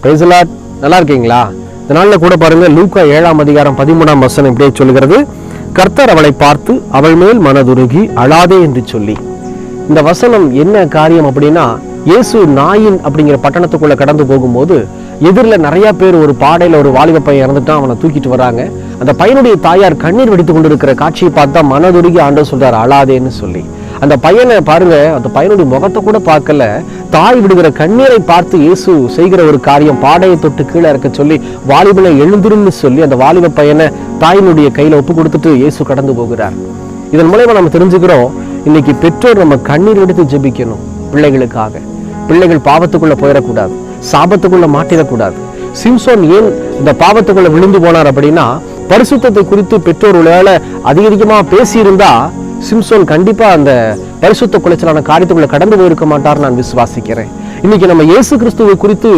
Praise the Lord. நல்லா இருக்கீங்களா? இந்த நாளில் கூட பாருங்க, லூக்கா 7ஆம் அதிகாரம் 13ஆம் வசனம் இப்படியே சொல்கிறது, கர்த்தர் அவளை பார்த்து அவள் மேல் மனதுருகி அழாதே என்று சொல்லி. இந்த வசனம் என்ன காரியம் அப்படின்னா, இயேசு நாயின் அப்படிங்கிற பட்டணத்துக்குள்ள கடந்து போகும்போது எதிரில் நிறைய பேர் ஒரு பாடையில ஒரு வாலிப பையன் இறந்துட்டான், அவனை தூக்கிட்டு வராங்க. அந்த பையனுடைய தாயார் கண்ணீர் வெடித்து கொண்டிருக்கிற காட்சியை பார்த்தா மனதுருகி ஆண்டவர் சொல்றாரு அழாதேன்னு சொல்லி. அந்த பையனை பாருங்க, அந்த பையனுடைய முகத்தை கூட பார்க்கல, தாய் விடுகிற கண்ணீரை பார்த்து இயேசு செய்கிற ஒரு காரியம், பாடையை தொட்டு கீழே இறக்க சொல்லி வாலிபனை எழுந்துருன்னு சொல்லி அந்த வாலிப பையனை தாயினுடைய கையில ஒப்பு கொடுத்துட்டு இயேசு கடந்து போகிறார். இதன் மூலமா நம்ம தெரிஞ்சுக்கிறோம், இன்னைக்கு பெற்றோர் நம்ம கண்ணீர் எடுத்து ஜெபிக்கணும் பிள்ளைகளுக்காக. பிள்ளைகள் பாவத்துக்குள்ள போயிடக்கூடாது, சாபத்துக்குள்ள மாட்டிடக்கூடாது. சிம்சோன் ஏன் இந்த பாவத்துக்குள்ள விழுந்து போனார் அப்படின்னா, பரிசுத்தத்தை குறித்து பெற்றோர் ஒருவேளை அதிகமா பேசியிருந்தா சிம்சோன் கண்டிப்பா அந்த பரிசுத்த குலைச்சலான காரியத்துக்குள்ள கடந்து போயிருக்க மாட்டார் நான் விசுவாசிக்கிறேன். இன்னைக்கு நம்ம இயேசு கிறிஸ்துவை குறித்து